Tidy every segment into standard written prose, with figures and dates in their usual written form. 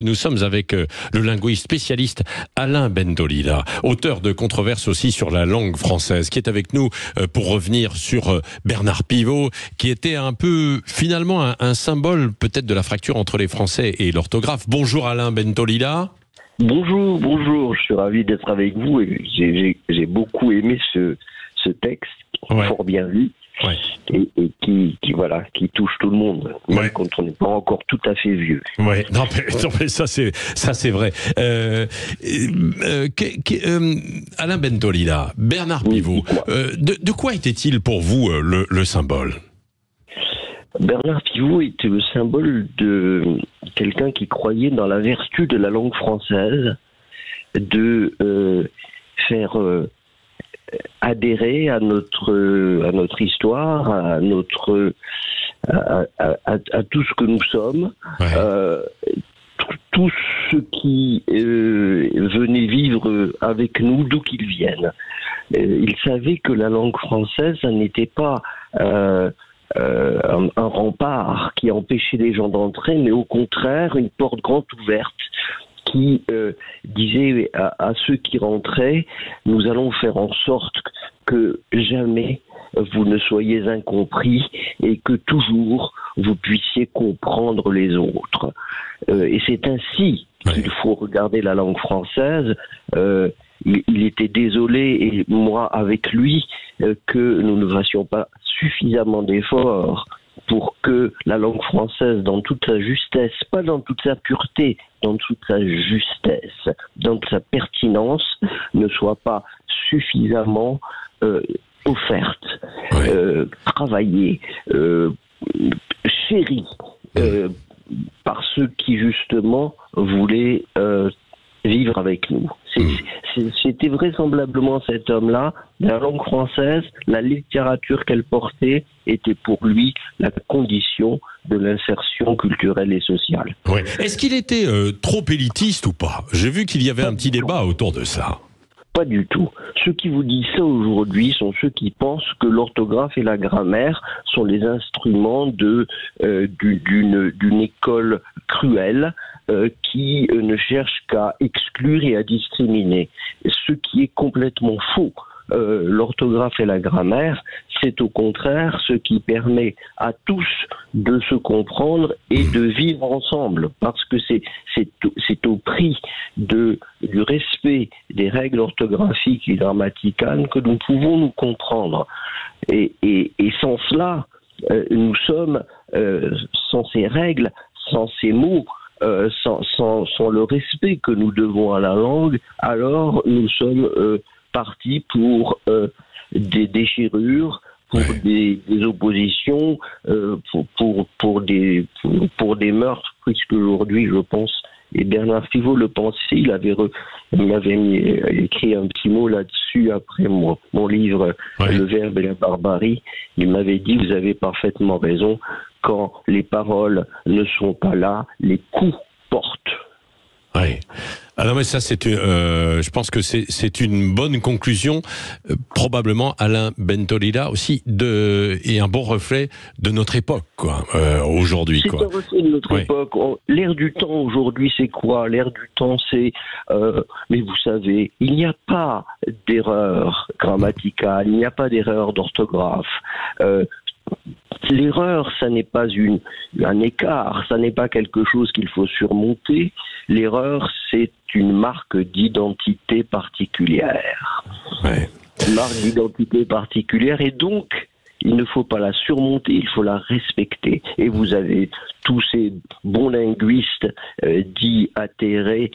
Nous sommes avec le linguiste spécialiste Alain Bentolila, auteur de controverses aussi sur la langue française, qui est avec nous pour revenir sur Bernard Pivot, qui était un peu finalement un symbole peut-être de la fracture entre les Français et l'orthographe. Bonjour Alain Bentolila. Bonjour, je suis ravi d'être avec vous et j'ai beaucoup aimé ce texte, fort bien vu. Ouais. Et qui touche tout le monde, même quand on n'est pas encore tout à fait vieux. Ouais, non mais ça c'est vrai. Alain Bentolila, Bernard Pivot, de quoi était-il pour vous le symbole? Bernard Pivot était le symbole de quelqu'un qui croyait dans la vertu de la langue française, de faire adhérer à notre histoire, à tout ce que nous sommes, tout ce qui venait vivre avec nous, d'où qu'ils viennent. Il savait que la langue française, ça n'était pas un rempart qui empêchait les gens d'entrer, mais au contraire une porte grande ouverte qui disait à ceux qui rentraient: nous allons faire en sorte que jamais vous ne soyez incompris et que toujours vous puissiez comprendre les autres. Et c'est ainsi qu'il faut regarder la langue française. Il était désolé, et moi avec lui, que nous ne fassions pas suffisamment d'efforts pour que la langue française, dans toute sa justesse, pas dans toute sa pureté, dans toute sa justesse, dans toute sa pertinence, ne soit pas suffisamment offerte, travaillée, chérie, par ceux qui justement voulaient vivre avec nous. C'était vraisemblablement cet homme-là. La langue française, la littérature qu'elle portait, était pour lui la condition de l'insertion culturelle et sociale. Ouais. Est-ce qu'il était trop élitiste ou pas? J'ai vu qu'il y avait un petit débat autour de ça. Pas du tout. Ceux qui vous disent ça aujourd'hui sont ceux qui pensent que l'orthographe et la grammaire sont les instruments d'une école cruelle qui ne cherche qu'à exclure et à discriminer. Ce qui est complètement faux. L'orthographe et la grammaire, c'est au contraire ce qui permet à tous de se comprendre et de vivre ensemble, parce que c'est au prix du respect des règles orthographiques et grammaticales que nous pouvons nous comprendre. Et sans cela, nous sommes, sans ces règles, sans ces mots, sans le respect que nous devons à la langue, alors nous sommes partis pour des déchirures, pour des oppositions, pour des meurtres, puisque aujourd'hui, je pense, et Bernard Pivot le pensait, il m'avait écrit un petit mot là-dessus après mon livre Le Verbe et la barbarie. Il m'avait dit: vous avez parfaitement raison, quand les paroles ne sont pas là, les coups portent. Oui. Alors mais ça je pense que c'est une bonne conclusion, probablement Alain Bentolila aussi, et un bon reflet de notre époque, aujourd'hui. C'est un reflet de notre époque. L'air du temps aujourd'hui, c'est quoi? L'air du temps, c'est mais vous savez, il n'y a pas d'erreur grammaticale, il n'y a pas d'erreur d'orthographe. L'erreur, ça n'est pas un écart, ça n'est pas quelque chose qu'il faut surmonter. L'erreur, c'est une marque d'identité particulière. Une marque d'identité particulière, et donc, il ne faut pas la surmonter, il faut la respecter. Et vous avez tous ces bons linguistes dits atterrés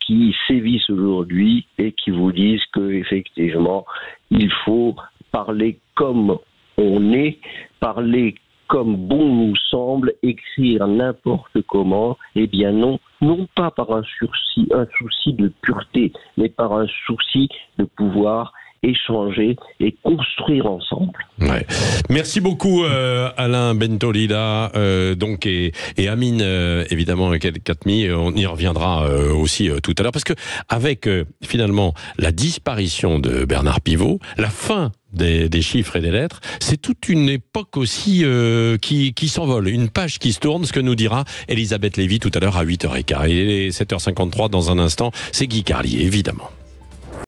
qui sévissent aujourd'hui et qui vous disent qu'effectivement, il faut parler comme on est, parler comme bon nous semble, écrire n'importe comment. Eh bien non pas par un souci de pureté, mais par un souci de pouvoir échanger et construire ensemble. Ouais. Merci beaucoup Alain Bentolila, et Amine évidemment Katmi, on y reviendra aussi tout à l'heure, parce que avec finalement la disparition de Bernard Pivot, la fin des chiffres et des lettres, c'est toute une époque aussi qui s'envole, une page qui se tourne, ce que nous dira Elisabeth Lévy tout à l'heure à 8h15. Il est 7h53 dans un instant, c'est Guy Carlier, évidemment.